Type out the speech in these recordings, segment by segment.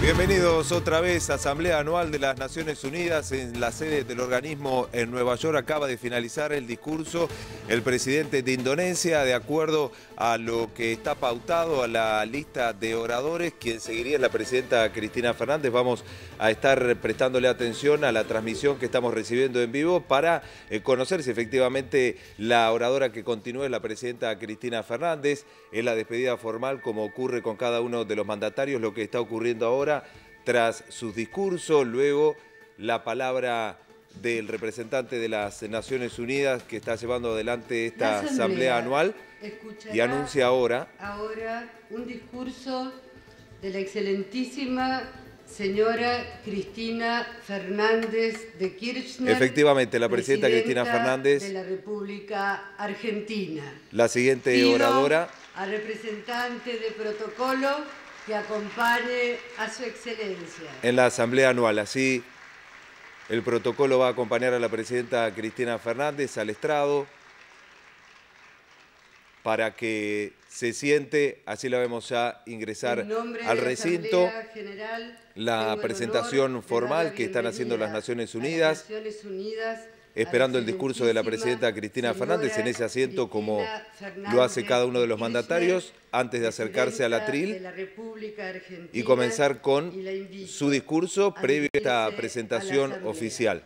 Bienvenidos otra vez a Asamblea Anual de las Naciones Unidas en la sede del organismo en Nueva York. Acaba de finalizar el discurso el presidente de Indonesia, de acuerdo a lo que está pautado a la lista de oradores. Quien seguiría es la presidenta Cristina Fernández. Vamos a estar prestándole atención a la transmisión que estamos recibiendo en vivo para conocer si efectivamente la oradora que continúe es la presidenta Cristina Fernández. Es la despedida formal, como ocurre con cada uno de los mandatarios, lo que está ocurriendo ahora. Tras sus discursos, luego la palabra del representante de las Naciones Unidas que está llevando adelante esta asamblea anual y anuncia ahora un discurso de la excelentísima señora Cristina Fernández de Kirchner. Efectivamente, la presidenta Cristina Fernández de la República Argentina. La siguiente oradora. Al representante de protocolo que acompañe a su excelencia. En la asamblea anual, así el protocolo va a acompañar a la presidenta Cristina Fernández al estrado para que se siente, así la vemos ya ingresar al recinto. La presentación formal que están haciendo las Naciones Unidas, esperando el discurso de la presidenta Cristina Fernández en ese asiento como lo hace cada uno de los mandatarios antes de acercarse al atril y comenzar con su discurso previo a esta presentación oficial.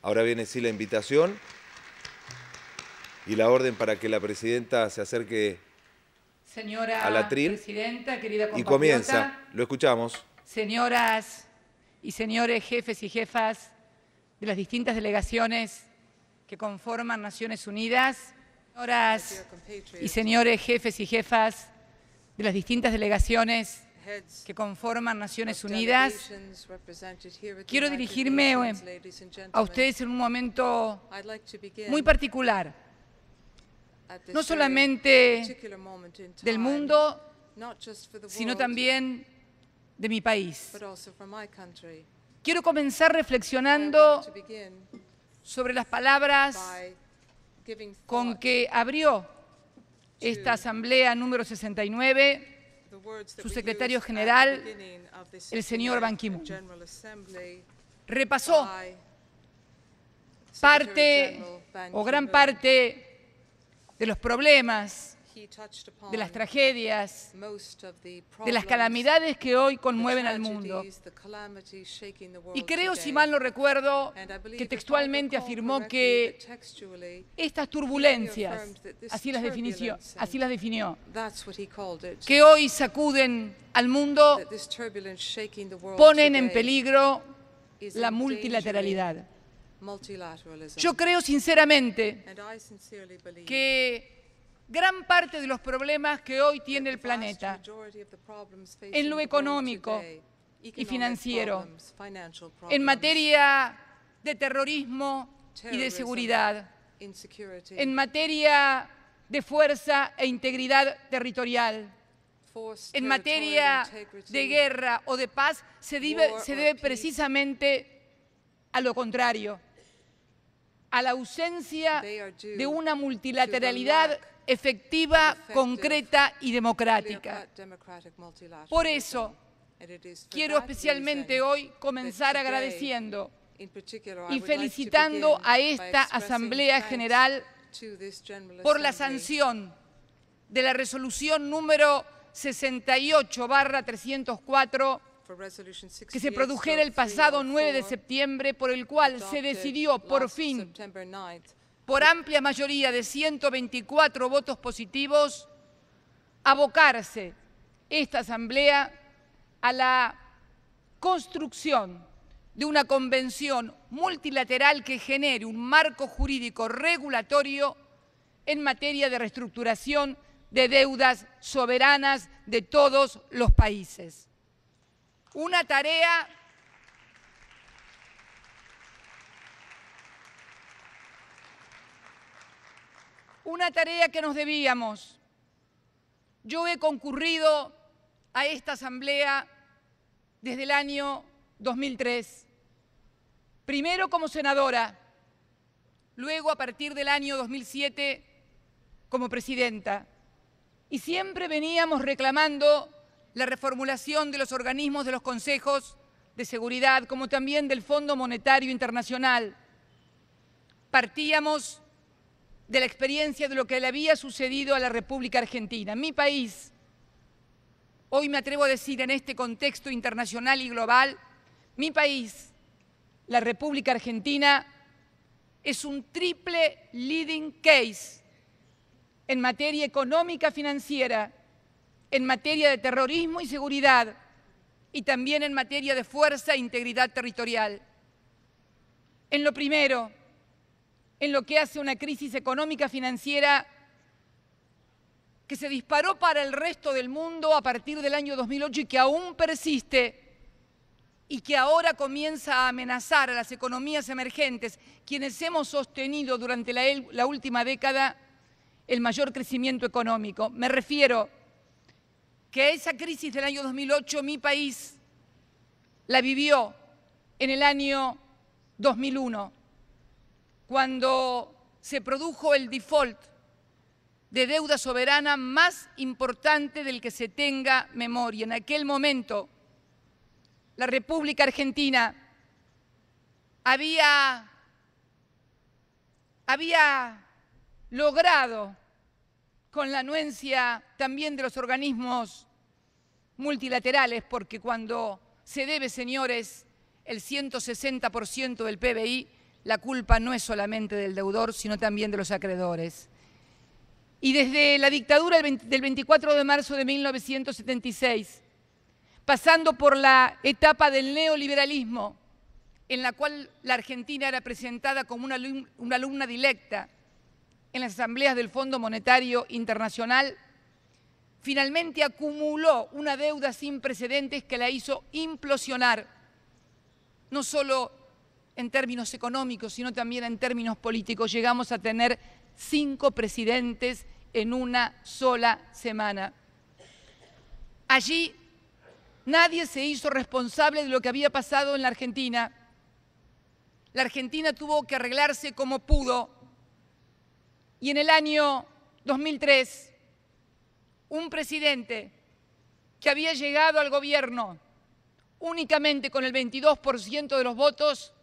Ahora viene sí la invitación y la orden para que la presidenta se acerque al atril y comienza. Lo escuchamos. Señoras y señores jefes y jefas de las distintas delegaciones que conforman Naciones Unidas, señoras y señores jefes y jefas de las distintas delegaciones que conforman Naciones Unidas, quiero dirigirme a ustedes en un momento muy particular, no solamente del mundo, sino también de mi país. Quiero comenzar reflexionando sobre las palabras con que abrió esta asamblea número 69 su secretario general, el señor Ban Ki-moon. Repasó parte o gran parte de los problemas, de las tragedias, de las calamidades que hoy conmueven al mundo. Y creo, si mal no recuerdo, que textualmente afirmó que estas turbulencias, así las definió, que hoy sacuden al mundo, ponen en peligro la multilateralidad. Yo creo sinceramente que gran parte de los problemas que hoy tiene el planeta, en lo económico y financiero, en materia de terrorismo y de seguridad, en materia de fuerza e integridad territorial, en materia de guerra o de paz, se debe precisamente a lo contrario, a la ausencia de una multilateralidad efectiva, concreta y democrática. Por eso, quiero especialmente hoy comenzar agradeciendo y felicitando a esta Asamblea General por la sanción de la resolución número 68/304 que se produjera el pasado 9 de septiembre, por el cual se decidió por fin, por amplia mayoría de 124 votos positivos, abocarse esta Asamblea a la construcción de una convención multilateral que genere un marco jurídico regulatorio en materia de reestructuración de deudas soberanas de todos los países. Una tarea que nos debíamos. Yo he concurrido a esta asamblea desde el año 2003, primero como senadora, luego a partir del año 2007 como presidenta, y siempre veníamos reclamando la reformulación de los organismos de los consejos de seguridad, como también del Fondo Monetario Internacional. Partíamos de la experiencia de lo que le había sucedido a la República Argentina. Mi país, hoy me atrevo a decir en este contexto internacional y global, mi país, la República Argentina, es un triple leading case en materia económica financiera, en materia de terrorismo y seguridad, y también en materia de fuerza e integridad territorial. En lo primero, en lo que hace una crisis económica financiera que se disparó para el resto del mundo a partir del año 2008 y que aún persiste y que ahora comienza a amenazar a las economías emergentes, quienes hemos sostenido durante la última década el mayor crecimiento económico. Me refiero que esa crisis del año 2008 mi país la vivió en el año 2001, cuando se produjo el default de deuda soberana más importante del que se tenga memoria. En aquel momento, la República Argentina había logrado, con la anuencia también de los organismos multilaterales, porque cuando se debe, señores, el 160% del PBI, la culpa no es solamente del deudor, sino también de los acreedores. Y desde la dictadura del 24 de marzo de 1976, pasando por la etapa del neoliberalismo, en la cual la Argentina era presentada como una alumna directa en las asambleas del Fondo Monetario Internacional, finalmente acumuló una deuda sin precedentes que la hizo implosionar, no solo en términos económicos, sino también en términos políticos. Llegamos a tener 5 presidentes en una sola semana. Allí nadie se hizo responsable de lo que había pasado en la Argentina. La Argentina tuvo que arreglarse como pudo. Y en el año 2003, un presidente que había llegado al gobierno únicamente con el 22% de los votos,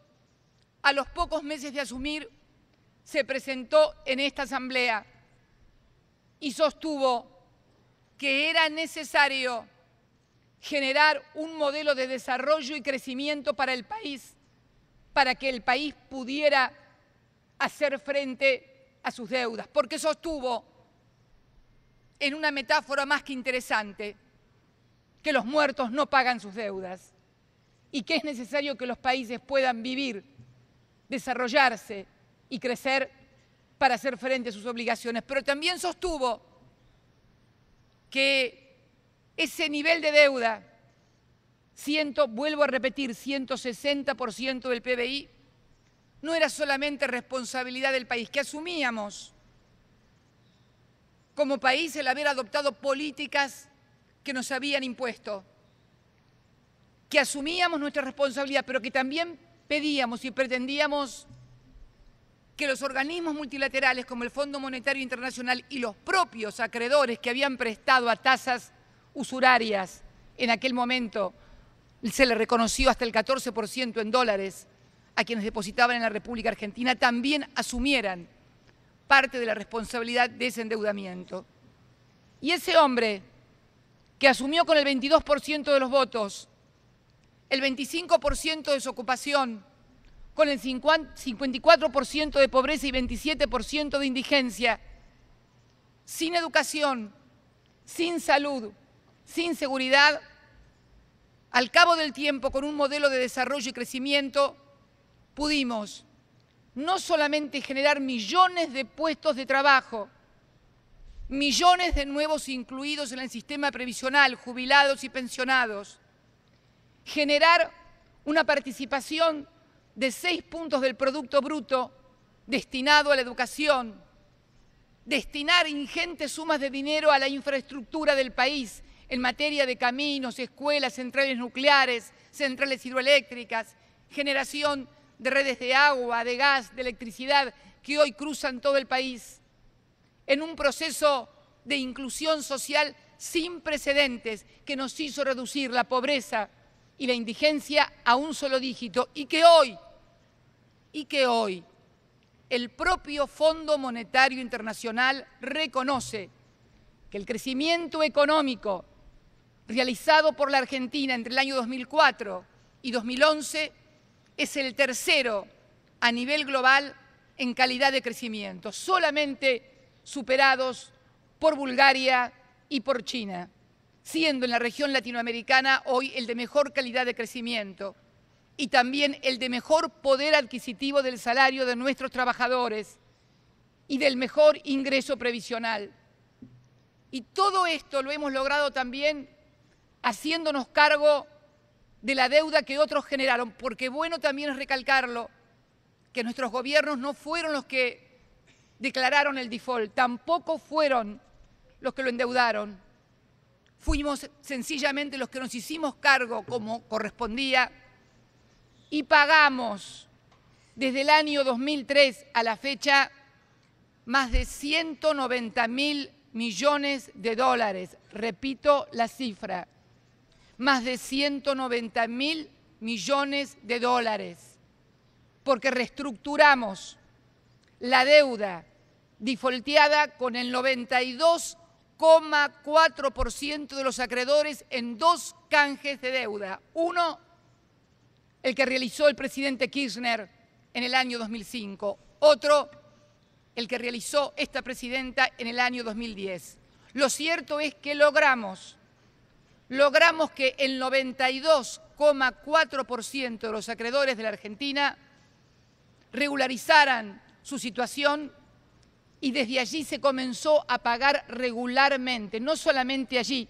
a los pocos meses de asumir, se presentó en esta asamblea y sostuvo que era necesario generar un modelo de desarrollo y crecimiento para el país, para que el país pudiera hacer frente a sus deudas, porque sostuvo, en una metáfora más que interesante, que los muertos no pagan sus deudas y que es necesario que los países puedan vivir, desarrollarse y crecer para hacer frente a sus obligaciones. Pero también sostuvo que ese nivel de deuda, vuelvo a repetir, 160% del PBI, no era solamente responsabilidad del país, que asumíamos como país el haber adoptado políticas que nos habían impuesto, que asumíamos nuestra responsabilidad, pero que también pedíamos y pretendíamos que los organismos multilaterales como el Fondo Monetario Internacional y los propios acreedores que habían prestado a tasas usurarias, en aquel momento se le reconoció hasta el 14% en dólares a quienes depositaban en la República Argentina, también asumieran parte de la responsabilidad de ese endeudamiento. Y ese hombre que asumió con el 22% de los votos, el 25% de desocupación, con el 54% de pobreza y 27% de indigencia, sin educación, sin salud, sin seguridad, al cabo del tiempo, con un modelo de desarrollo y crecimiento, pudimos no solamente generar millones de puestos de trabajo, millones de nuevos incluidos en el sistema previsional, jubilados y pensionados, generar una participación de 6 puntos del Producto Bruto destinado a la educación, destinar ingentes sumas de dinero a la infraestructura del país en materia de caminos, escuelas, centrales nucleares, centrales hidroeléctricas, generación de redes de agua, de gas, de electricidad que hoy cruzan todo el país, en un proceso de inclusión social sin precedentes que nos hizo reducir la pobreza y la indigencia a un solo dígito y que hoy el propio Fondo Monetario Internacional reconoce que el crecimiento económico realizado por la Argentina entre el año 2004 y 2011 es el tercero a nivel global en calidad de crecimiento, solamente superados por Bulgaria y por China, siendo en la región latinoamericana hoy el de mejor calidad de crecimiento y también el de mejor poder adquisitivo del salario de nuestros trabajadores y del mejor ingreso previsional. Y todo esto lo hemos logrado también haciéndonos cargo de la deuda que otros generaron, porque bueno también es recalcarlo, que nuestros gobiernos no fueron los que declararon el default, tampoco fueron los que lo endeudaron. Fuimos sencillamente los que nos hicimos cargo como correspondía y pagamos desde el año 2003 a la fecha más de 190.000 millones de dólares. Repito la cifra, más de 190.000 millones de dólares, porque reestructuramos la deuda defaulteada con el 92,4% de los acreedores en dos canjes de deuda. Uno, el que realizó el presidente Kirchner en el año 2005. Otro, el que realizó esta presidenta en el año 2010. Lo cierto es que logramos que el 92,4% de los acreedores de la Argentina regularizaran su situación y desde allí se comenzó a pagar regularmente, no solamente allí,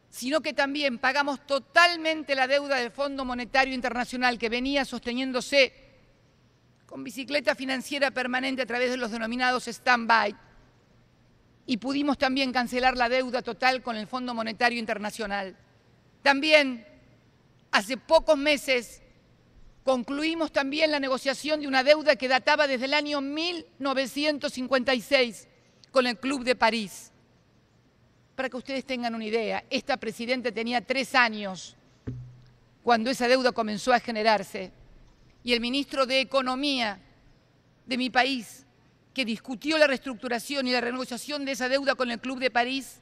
sino que también pagamos totalmente la deuda del Fondo Monetario Internacional que venía sosteniéndose con bicicleta financiera permanente a través de los denominados stand-by y pudimos también cancelar la deuda total con el Fondo Monetario Internacional. También, hace pocos meses, concluimos también la negociación de una deuda que databa desde el año 1956 con el Club de París. Para que ustedes tengan una idea, esta presidenta tenía 3 años cuando esa deuda comenzó a generarse y el ministro de Economía de mi país, que discutió la reestructuración y la renegociación de esa deuda con el Club de París,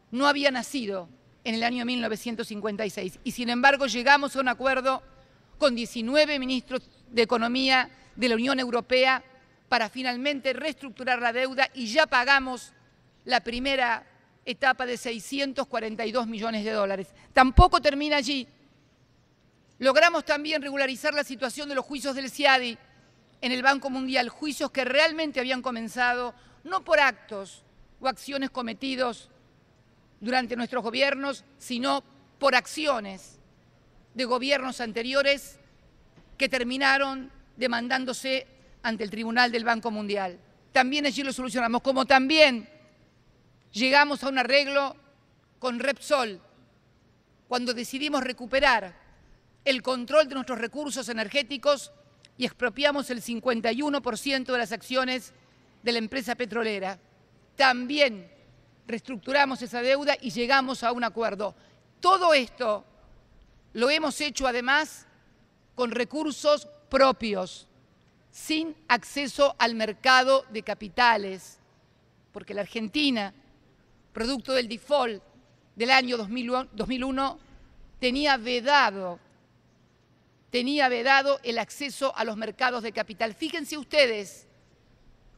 no había nacido en el año 1956. Y sin embargo llegamos a un acuerdo con 19 ministros de Economía de la Unión Europea para finalmente reestructurar la deuda y ya pagamos la primera etapa de 642 millones de dólares. Tampoco termina allí. Logramos también regularizar la situación de los juicios del CIADI en el Banco Mundial, juicios que realmente habían comenzado no por actos o acciones cometidos durante nuestros gobiernos, sino por acciones de gobiernos anteriores que terminaron demandándose ante el Tribunal del Banco Mundial. También allí lo solucionamos, como también llegamos a un arreglo con Repsol cuando decidimos recuperar el control de nuestros recursos energéticos y expropiamos el 51% de las acciones de la empresa petrolera. También reestructuramos esa deuda y llegamos a un acuerdo. Todo esto lo hemos hecho además con recursos propios, sin acceso al mercado de capitales, porque la Argentina, producto del default del año 2001, tenía vedado el acceso a los mercados de capital. Fíjense ustedes,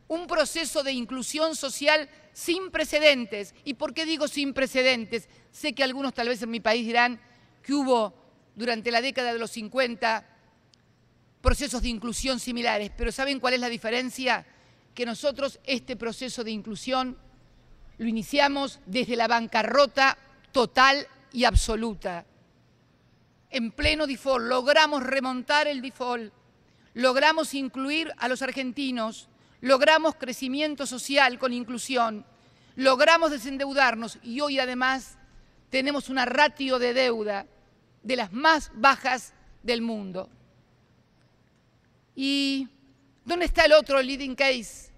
un proceso de inclusión social sin precedentes. ¿Y por qué digo sin precedentes? Sé que algunos tal vez en mi país dirán que hubo durante la década de los 50 procesos de inclusión similares, pero ¿saben cuál es la diferencia? Que nosotros este proceso de inclusión lo iniciamos desde la bancarrota total y absoluta. En pleno default, logramos remontar el default, logramos incluir a los argentinos, logramos crecimiento social con inclusión, logramos desendeudarnos y hoy además tenemos una ratio de deuda de las más bajas del mundo. ¿Y dónde está el otro leading case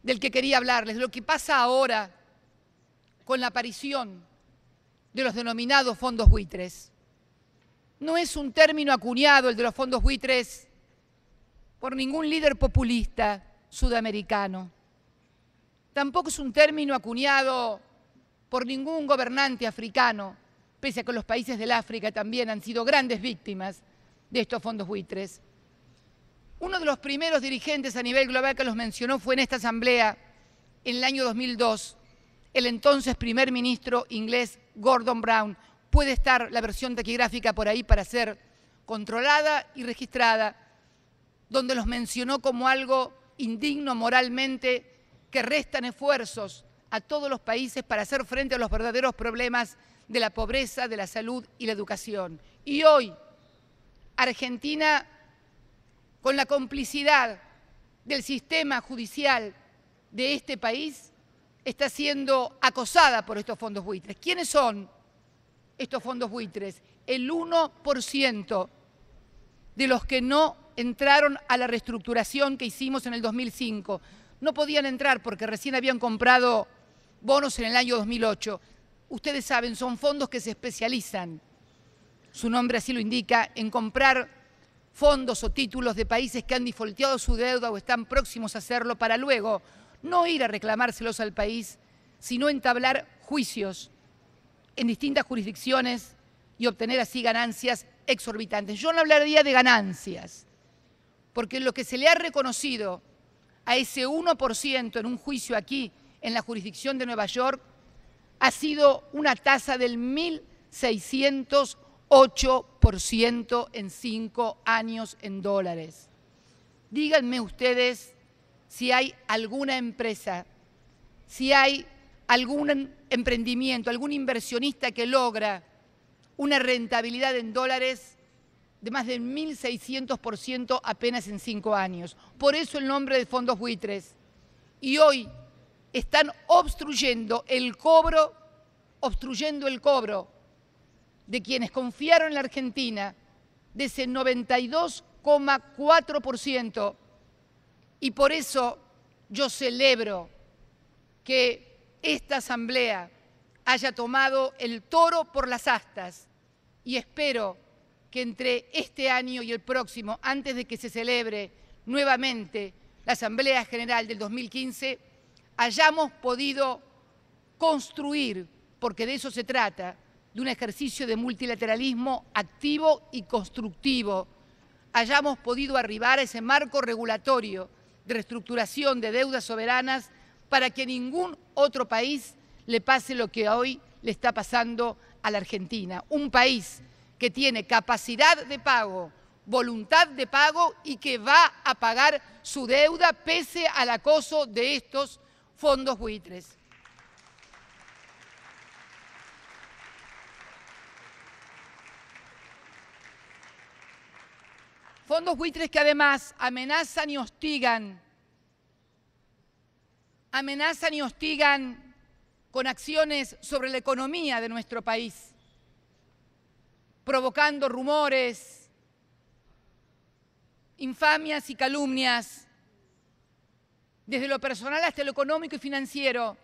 del que quería hablarles? Lo que pasa ahora con la aparición de los denominados fondos buitres. No es un término acuñado el de los fondos buitres por ningún líder populista sudamericano. Tampoco es un término acuñado por ningún gobernante africano, pese a que los países del África también han sido grandes víctimas de estos fondos buitres. Uno de los primeros dirigentes a nivel global que los mencionó fue en esta asamblea, en el año 2002, el entonces primer ministro inglés Gordon Brown. Puede estar la versión taquigráfica por ahí para ser controlada y registrada, donde los mencionó como algo indigno moralmente, que restan esfuerzos a todos los países para hacer frente a los verdaderos problemas de la pobreza, de la salud y la educación. Y hoy, Argentina, con la complicidad del sistema judicial de este país, está siendo acosada por estos fondos buitres. ¿Quiénes son estos fondos buitres? El 1% de los que no entraron a la reestructuración que hicimos en el 2005. No podían entrar porque recién habían comprado bonos en el año 2008. Ustedes saben, son fondos que se especializan, su nombre así lo indica, en comprar fondos o títulos de países que han defaulteado su deuda o están próximos a hacerlo para luego no ir a reclamárselos al país, sino entablar juicios en distintas jurisdicciones y obtener así ganancias exorbitantes. Yo no hablaría de ganancias, porque lo que se le ha reconocido a ese 1% en un juicio aquí en la jurisdicción de Nueva York ha sido una tasa del 1.608% en 5 años en dólares. Díganme ustedes si hay alguna empresa, si hay algún emprendimiento, algún inversionista que logra una rentabilidad en dólares de más del 1.600% apenas en 5 años. Por eso el nombre de fondos buitres. Y hoy están obstruyendo el cobro de quienes confiaron en la Argentina de ese 92,4%. Y por eso yo celebro que esta asamblea haya tomado el toro por las astas y espero que entre este año y el próximo, antes de que se celebre nuevamente la Asamblea General del 2015, hayamos podido construir, porque de eso se trata, de un ejercicio de multilateralismo activo y constructivo, hayamos podido arribar a ese marco regulatorio de reestructuración de deudas soberanas para que ningún otro país le pase lo que hoy le está pasando a la Argentina. Un país que tiene capacidad de pago, voluntad de pago y que va a pagar su deuda pese al acoso de estos fondos buitres. Fondos buitres que además amenazan y hostigan con acciones sobre la economía de nuestro país, provocando rumores, infamias y calumnias, desde lo personal hasta lo económico y financiero,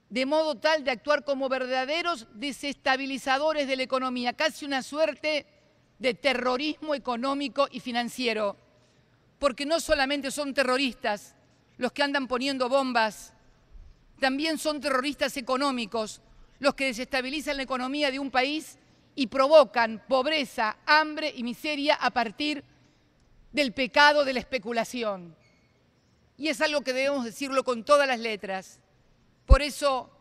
de modo tal de actuar como verdaderos desestabilizadores de la economía, casi una suerte de terrorismo económico y financiero, porque no solamente son terroristas los que andan poniendo bombas, también son terroristas económicos los que desestabilizan la economía de un país y provocan pobreza, hambre y miseria a partir del pecado de la especulación. Y es algo que debemos decirlo con todas las letras. Por eso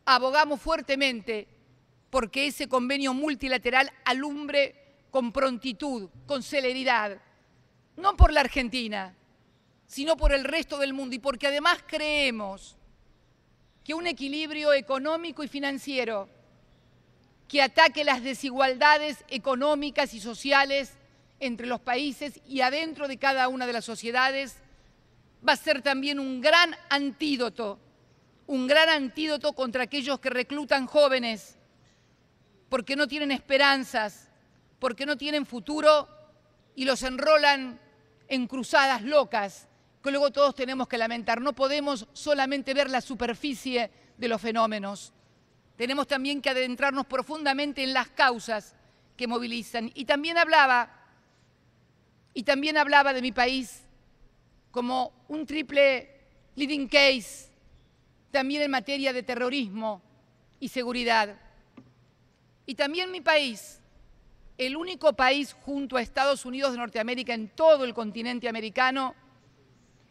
abogamos fuertemente porque ese convenio multilateral alumbre con prontitud, con celeridad, no por la Argentina, sino por el resto del mundo y porque además creemos que un equilibrio económico y financiero que ataque las desigualdades económicas y sociales entre los países y adentro de cada una de las sociedades va a ser también un gran antídoto contra aquellos que reclutan jóvenes porque no tienen esperanzas, porque no tienen futuro y los enrolan en cruzadas locas que luego todos tenemos que lamentar. No podemos solamente ver la superficie de los fenómenos. Tenemos también que adentrarnos profundamente en las causas que movilizan. Y también hablaba de mi país como un triple leading case, también en materia de terrorismo y seguridad. Y también mi país, el único país junto a Estados Unidos de Norteamérica en todo el continente americano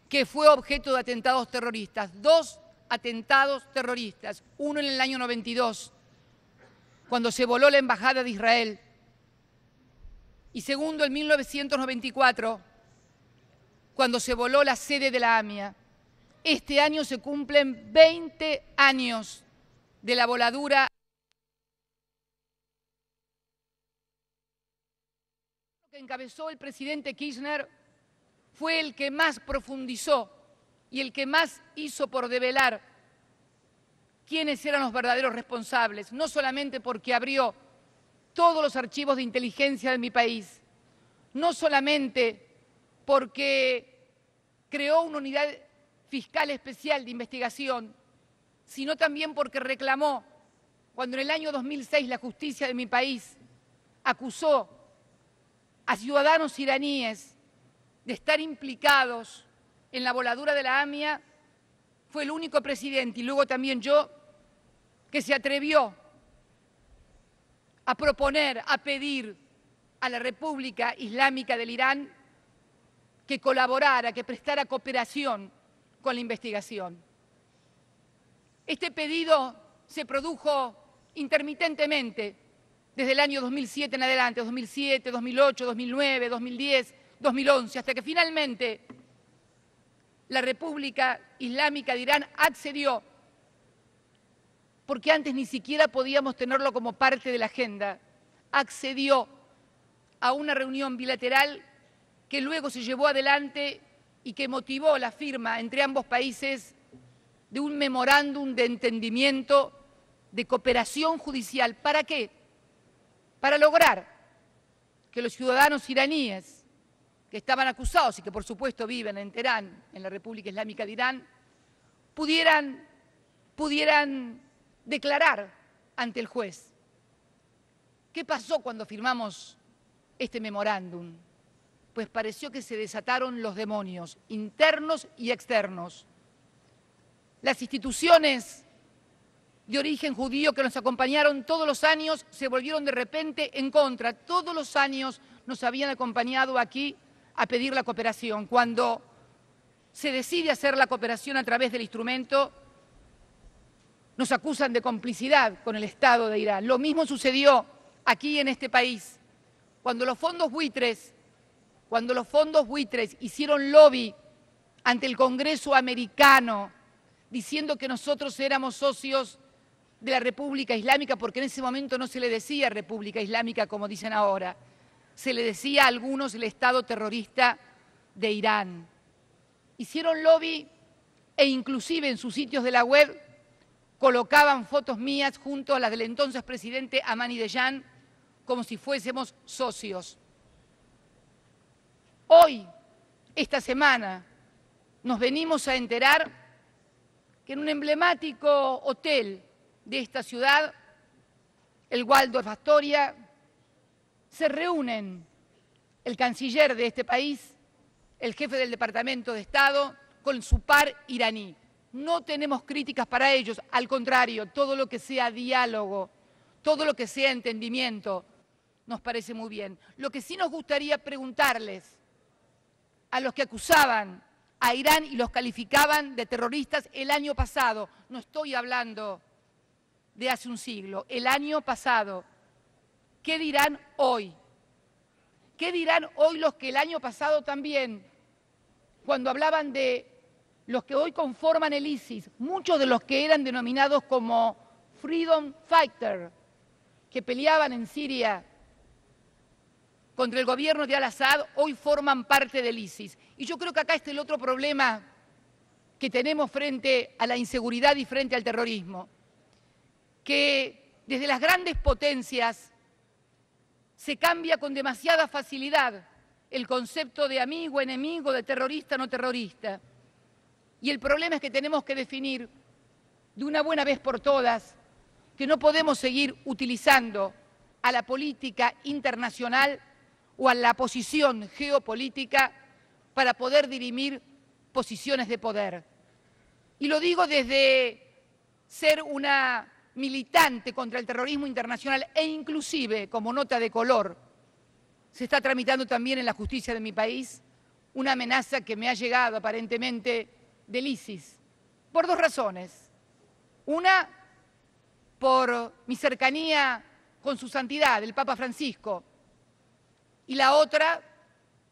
que fue objeto de atentados terroristas. 2 atentados terroristas, uno en el año 92, cuando se voló la embajada de Israel, y segundo en 1994, cuando se voló la sede de la AMIA. Este año se cumplen 20 años de la voladura que encabezó el presidente Kirchner. Fue el que más profundizó y el que más hizo por develar quiénes eran los verdaderos responsables, no solamente porque abrió todos los archivos de inteligencia de mi país, no solamente porque creó una unidad fiscal especial de investigación, sino también porque reclamó, cuando en el año 2006 la justicia de mi país acusó a ciudadanos iraníes de estar implicados en la voladura de la AMIA, fue el único presidente, y luego también yo, que se atrevió a proponer, a pedir a la República Islámica del Irán que colaborara, que prestara cooperación con la investigación. Este pedido se produjo intermitentemente desde el año 2007 en adelante, 2007, 2008, 2009, 2010, 2011, hasta que finalmente la República Islámica de Irán accedió, porque antes ni siquiera podíamos tenerlo como parte de la agenda, accedió a una reunión bilateral que luego se llevó adelante y que motivó la firma entre ambos países de un memorándum de entendimiento de cooperación judicial. ¿Para qué? Para lograr que los ciudadanos iraníes que estaban acusados y que por supuesto viven en Teherán, en la República Islámica de Irán, pudieran declarar ante el juez. ¿Qué pasó cuando firmamos este memorándum? Pues pareció que se desataron los demonios, internos y externos. Las instituciones de origen judío que nos acompañaron todos los años se volvieron de repente en contra. Todos los años nos habían acompañado aquí a pedir la cooperación. Cuando se decide hacer la cooperación a través del instrumento, nos acusan de complicidad con el Estado de Irán. Lo mismo sucedió aquí en este país. Cuando los fondos buitres hicieron lobby ante el Congreso americano diciendo que nosotros éramos socios de la República Islámica, porque en ese momento no se le decía República Islámica como dicen ahora, se le decía a algunos el Estado terrorista de Irán. Hicieron lobby e inclusive en sus sitios de la web colocaban fotos mías junto a las del entonces presidente Ahmadinejad como si fuésemos socios. Hoy, esta semana, nos venimos a enterar que en un emblemático hotel de esta ciudad, el Waldorf Astoria, se reúnen el canciller de este país, el jefe del Departamento de Estado, con su par iraní. No tenemos críticas para ellos, al contrario, todo lo que sea diálogo, todo lo que sea entendimiento, nos parece muy bien. Lo que sí nos gustaría preguntarles a los que acusaban a Irán y los calificaban de terroristas el año pasado, no estoy hablando de hace un siglo, el año pasado, ¿qué dirán hoy? ¿Qué dirán hoy los que el año pasado también, cuando hablaban de los que hoy conforman el ISIS, muchos de los que eran denominados como Freedom Fighter, que peleaban en Siria contra el gobierno de al-Assad, hoy forman parte del ISIS? Y yo creo que acá está el otro problema que tenemos frente a la inseguridad y frente al terrorismo, que desde las grandes potencias se cambia con demasiada facilidad el concepto de amigo, enemigo, de terrorista, no terrorista. Y el problema es que tenemos que definir de una buena vez por todas que no podemos seguir utilizando a la política internacional o a la posición geopolítica para poder dirimir posiciones de poder. Y lo digo desde ser una militante contra el terrorismo internacional e inclusive, como nota de color, se está tramitando también en la justicia de mi país una amenaza que me ha llegado aparentemente del ISIS, por dos razones. Una, por mi cercanía con su santidad, el Papa Francisco, y la otra,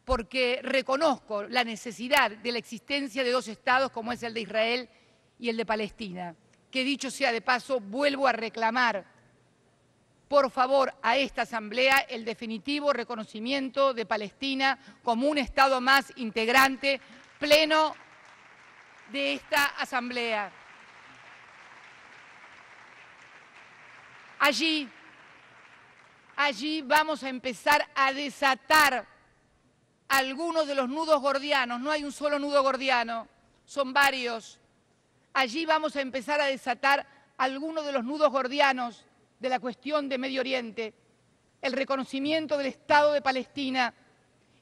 porque reconozco la necesidad de la existencia de dos estados como es el de Israel y el de Palestina, que dicho sea de paso, vuelvo a reclamar, por favor, a esta Asamblea el definitivo reconocimiento de Palestina como un estado más integrante, pleno de esta Asamblea. Allí vamos a empezar a desatar algunos de los nudos gordianos. No hay un solo nudo gordiano, son varios. Allí vamos a empezar a desatar algunos de los nudos gordianos de la cuestión de Medio Oriente, el reconocimiento del Estado de Palestina,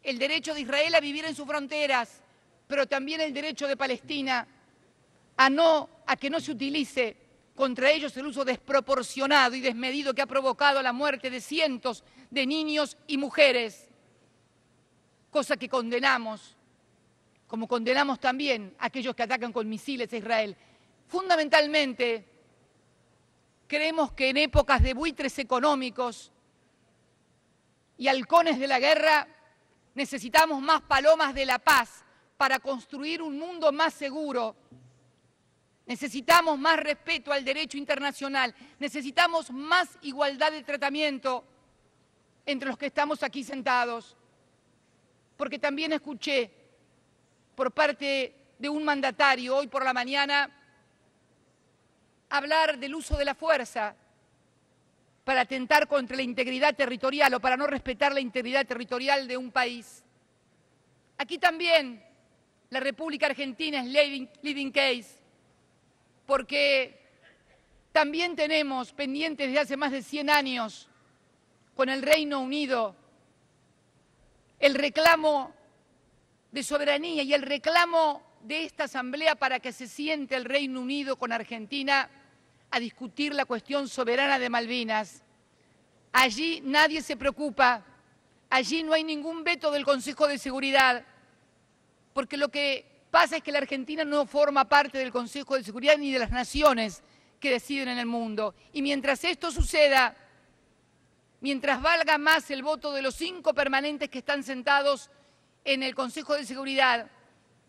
el derecho de Israel a vivir en sus fronteras, pero también el derecho de Palestina a que no se utilice contra ellos el uso desproporcionado y desmedido que ha provocado la muerte de cientos de niños y mujeres, cosa que condenamos, como condenamos también a aquellos que atacan con misiles a Israel. Fundamentalmente, creemos que en épocas de buitres económicos y halcones de la guerra necesitamos más palomas de la paz para construir un mundo más seguro. Necesitamos más respeto al derecho internacional, necesitamos más igualdad de tratamiento entre los que estamos aquí sentados. Porque también escuché por parte de un mandatario hoy por la mañana hablar del uso de la fuerza para atentar contra la integridad territorial o para no respetar la integridad territorial de un país. Aquí también la República Argentina es living case, porque también tenemos pendientes desde hace más de 100 años con el Reino Unido el reclamo de soberanía y el reclamo de esta Asamblea para que se siente el Reino Unido con Argentina a discutir la cuestión soberana de Malvinas. Allí nadie se preocupa, allí no hay ningún veto del Consejo de Seguridad, porque lo que pasa es que la Argentina no forma parte del Consejo de Seguridad ni de las naciones que deciden en el mundo. Y mientras esto suceda, mientras valga más el voto de los 5 permanentes que están sentados en el Consejo de Seguridad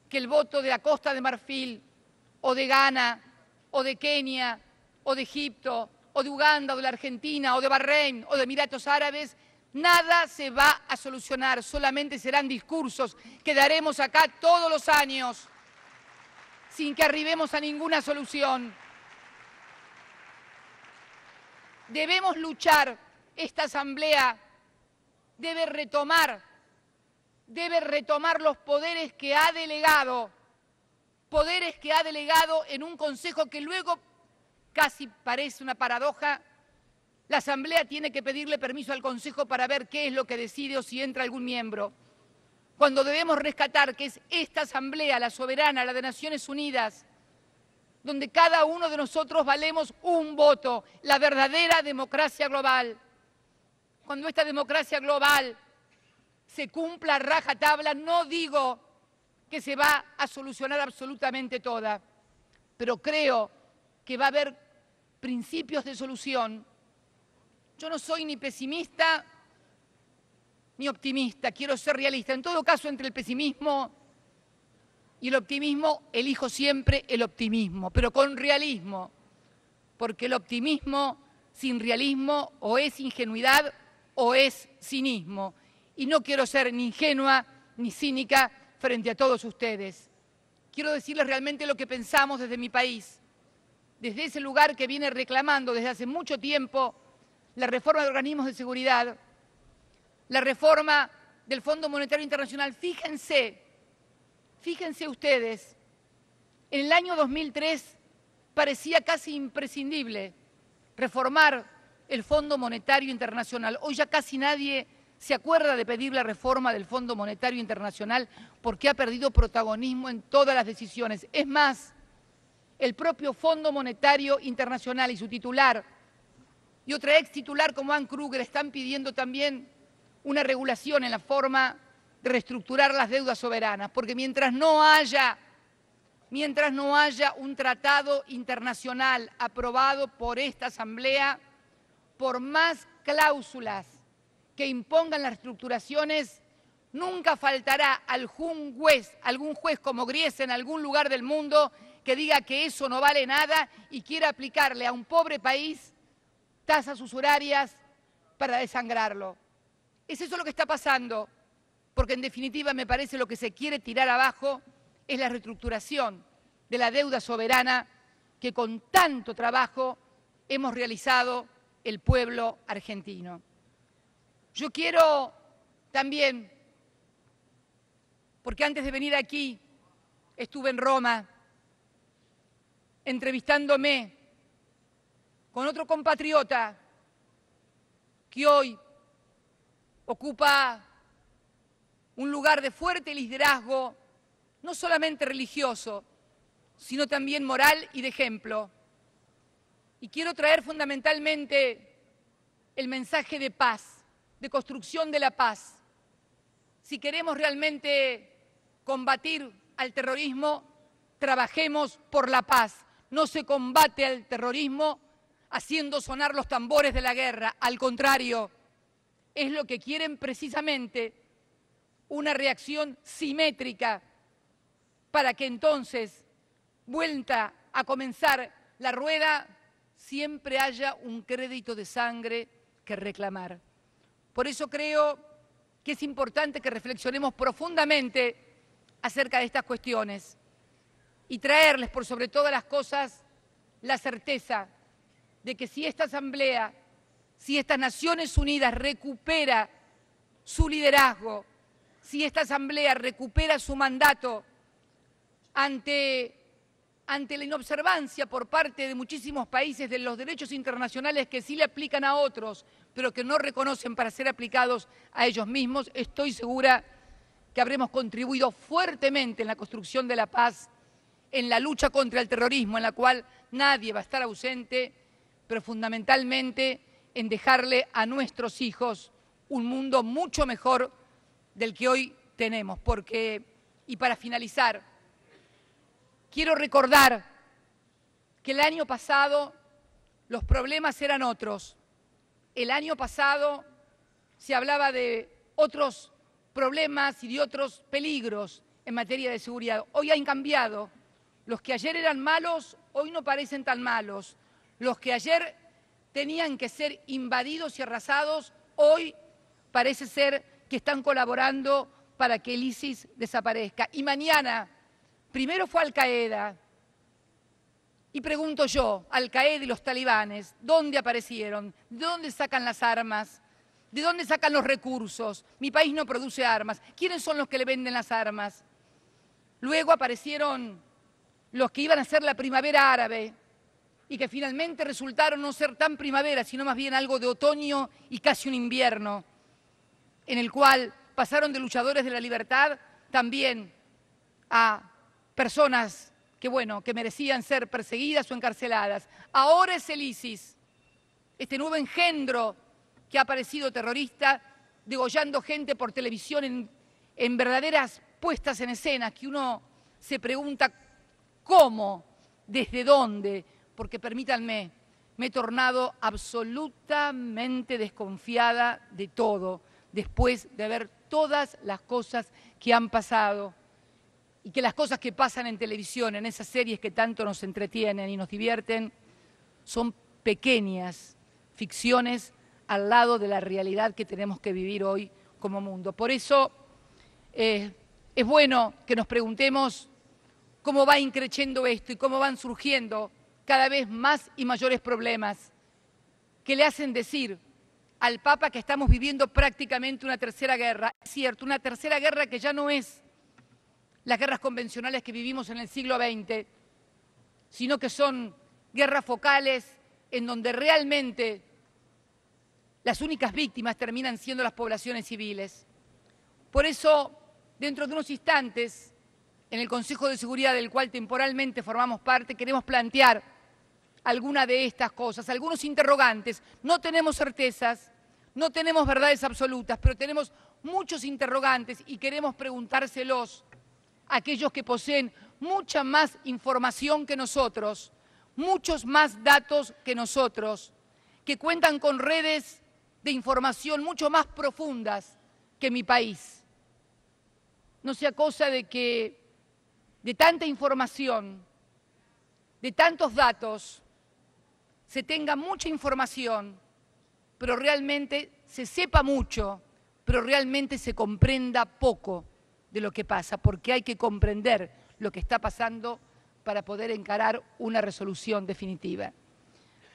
que el voto de la Costa de Marfil, o de Ghana, o de Kenia, o de Egipto, o de Uganda, o de la Argentina, o de Bahrein, o de Emiratos Árabes, nada se va a solucionar, solamente serán discursos que daremos acá todos los años sin que arribemos a ninguna solución. Debemos luchar, esta Asamblea debe retomar los poderes que ha delegado en un Consejo que luego, casi parece una paradoja, la Asamblea tiene que pedirle permiso al Consejo para ver qué es lo que decide o si entra algún miembro. Cuando debemos rescatar que es esta Asamblea, la soberana, la de Naciones Unidas, donde cada uno de nosotros valemos un voto, la verdadera democracia global. Cuando esta democracia global se cumpla a rajatabla, no digo que se va a solucionar absolutamente toda, pero creo que va a haber principios de solución. Yo no soy ni pesimista ni optimista, quiero ser realista. En todo caso, entre el pesimismo y el optimismo, elijo siempre el optimismo, pero con realismo, porque el optimismo sin realismo o es ingenuidad o es cinismo. Y no quiero ser ni ingenua ni cínica frente a todos ustedes. Quiero decirles realmente lo que pensamos desde mi país, desde ese lugar que viene reclamando desde hace mucho tiempo la reforma de organismos de seguridad, la reforma del Fondo Monetario Internacional. Fíjense ustedes, en el año 2003 parecía casi imprescindible reformar el Fondo Monetario Internacional. Hoy ya casi nadie se acuerda de pedir la reforma del Fondo Monetario Internacional porque ha perdido protagonismo en todas las decisiones. Es más, el propio Fondo Monetario Internacional y su titular y otra ex titular como Anne Kruger están pidiendo también una regulación en la forma de reestructurar las deudas soberanas, porque mientras no haya un tratado internacional aprobado por esta Asamblea, por más cláusulas que impongan las reestructuraciones, nunca faltará algún juez como Gries en algún lugar del mundo que diga que eso no vale nada y quiera aplicarle a un pobre país tasas usurarias para desangrarlo. Es eso lo que está pasando, porque en definitiva me parece lo que se quiere tirar abajo es la reestructuración de la deuda soberana que con tanto trabajo hemos realizado el pueblo argentino. Yo quiero también, porque antes de venir aquí estuve en Roma entrevistándome con otro compatriota que hoy ocupa un lugar de fuerte liderazgo, no solamente religioso, sino también moral y de ejemplo. Y quiero traer fundamentalmente el mensaje de paz, de construcción de la paz. Si queremos realmente combatir al terrorismo, trabajemos por la paz. No se combate al terrorismo haciendo sonar los tambores de la guerra. Al contrario, es lo que quieren precisamente, una reacción simétrica para que entonces, vuelta a comenzar la rueda, siempre haya un crédito de sangre que reclamar. Por eso creo que es importante que reflexionemos profundamente acerca de estas cuestiones y traerles, por sobre todas las cosas, la certeza de que si esta Asamblea, si estas Naciones Unidas recupera su liderazgo, si esta Asamblea recupera su mandato ante la inobservancia por parte de muchísimos países de los derechos internacionales que sí le aplican a otros, pero que no reconocen para ser aplicados a ellos mismos, estoy segura que habremos contribuido fuertemente en la construcción de la paz, en la lucha contra el terrorismo, en la cual nadie va a estar ausente, pero fundamentalmente en dejarle a nuestros hijos un mundo mucho mejor del que hoy tenemos. Porque, y para finalizar, quiero recordar que el año pasado los problemas eran otros. El año pasado se hablaba de otros problemas y de otros peligros en materia de seguridad. Hoy han cambiado. Los que ayer eran malos, hoy no parecen tan malos. Los que ayer tenían que ser invadidos y arrasados, hoy parece ser que están colaborando para que el ISIS desaparezca. Y mañana, primero fue Al-Qaeda, y pregunto yo, Al-Qaeda y los talibanes, ¿dónde aparecieron? ¿De dónde sacan las armas? ¿De dónde sacan los recursos? Mi país no produce armas. ¿Quiénes son los que le venden las armas? Luego aparecieron los que iban a ser la primavera árabe y que finalmente resultaron no ser tan primavera, sino más bien algo de otoño y casi un invierno, en el cual pasaron de luchadores de la libertad también a personas que merecían ser perseguidas o encarceladas. Ahora es el ISIS, este nuevo engendro que ha aparecido terrorista, degollando gente por televisión en verdaderas puestas en escena, que uno se pregunta cómo, desde dónde, porque permítanme, me he tornado absolutamente desconfiada de todo, después de ver todas las cosas que han pasado y que las cosas que pasan en televisión, en esas series que tanto nos entretienen y nos divierten, son pequeñas ficciones al lado de la realidad que tenemos que vivir hoy como mundo. Por eso es bueno que nos preguntemos cómo va increciendo esto y cómo van surgiendo cada vez más y mayores problemas que le hacen decir al Papa que estamos viviendo prácticamente una tercera guerra. Es cierto, una tercera guerra que ya no es las guerras convencionales que vivimos en el siglo XX, sino que son guerras focales en donde realmente las únicas víctimas terminan siendo las poblaciones civiles. Por eso, dentro de unos instantes, en el Consejo de Seguridad del cual temporalmente formamos parte, queremos plantear alguna de estas cosas, algunos interrogantes. No tenemos certezas, no tenemos verdades absolutas, pero tenemos muchos interrogantes y queremos preguntárselos a aquellos que poseen mucha más información que nosotros, muchos más datos que nosotros, que cuentan con redes de información mucho más profundas que mi país. No sea cosa de que de tanta información, de tantos datos, se tenga mucha información, pero realmente se sepa mucho, pero realmente se comprenda poco de lo que pasa, porque hay que comprender lo que está pasando para poder encarar una resolución definitiva.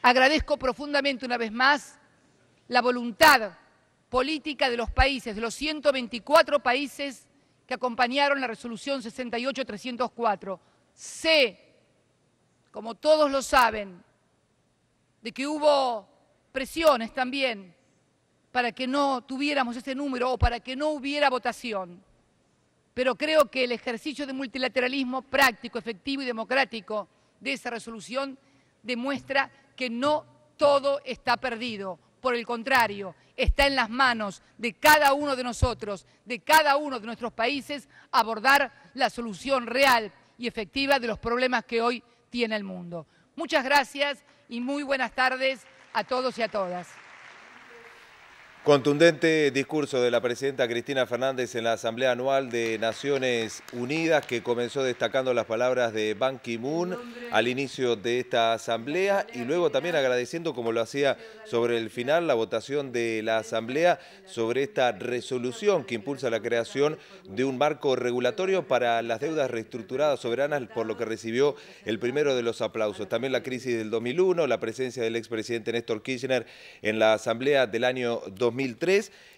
Agradezco profundamente una vez más la voluntad política de los países, de los 124 países que acompañaron la resolución 68-304. Sé, como todos lo saben, de que hubo presiones también para que no tuviéramos ese número o para que no hubiera votación. Pero creo que el ejercicio de multilateralismo práctico, efectivo y democrático de esa resolución demuestra que no todo está perdido. Por el contrario, está en las manos de cada uno de nosotros, de cada uno de nuestros países, abordar la solución real y efectiva de los problemas que hoy tiene el mundo. Muchas gracias y muy buenas tardes a todos y a todas. Contundente discurso de la presidenta Cristina Fernández en la Asamblea Anual de Naciones Unidas, que comenzó destacando las palabras de Ban Ki-moon al inicio de esta asamblea y luego también agradeciendo, como lo hacía sobre el final, la votación de la asamblea sobre esta resolución que impulsa la creación de un marco regulatorio para las deudas reestructuradas soberanas, por lo que recibió el primero de los aplausos. También la crisis del 2001, la presencia del expresidente Néstor Kirchner en la asamblea del año 2003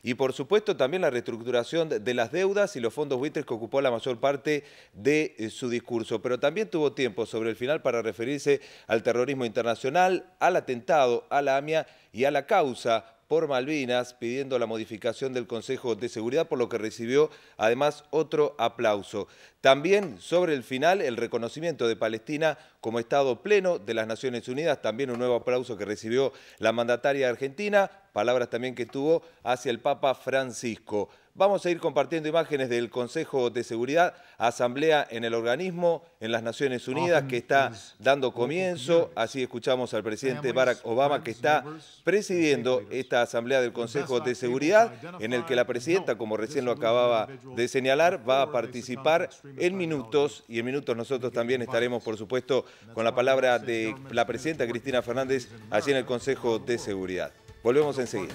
y por supuesto también la reestructuración de las deudas y los fondos buitres, que ocupó la mayor parte de su discurso. Pero también tuvo tiempo sobre el final para referirse al terrorismo internacional, al atentado, a la AMIA y a la causa por Malvinas, pidiendo la modificación del Consejo de Seguridad, por lo que recibió además otro aplauso. También sobre el final, el reconocimiento de Palestina como Estado pleno de las Naciones Unidas, también un nuevo aplauso que recibió la mandataria argentina, palabras también que tuvo hacia el Papa Francisco. Vamos a ir compartiendo imágenes del Consejo de Seguridad, asamblea en el organismo, en las Naciones Unidas, que está dando comienzo. Así escuchamos al presidente Barack Obama, que está presidiendo esta asamblea del Consejo de Seguridad, en el que la presidenta, como recién lo acababa de señalar, va a participar en minutos, y en minutos nosotros también estaremos, por supuesto, con la palabra de la presidenta Cristina Fernández allí en el Consejo de Seguridad. Volvemos enseguida.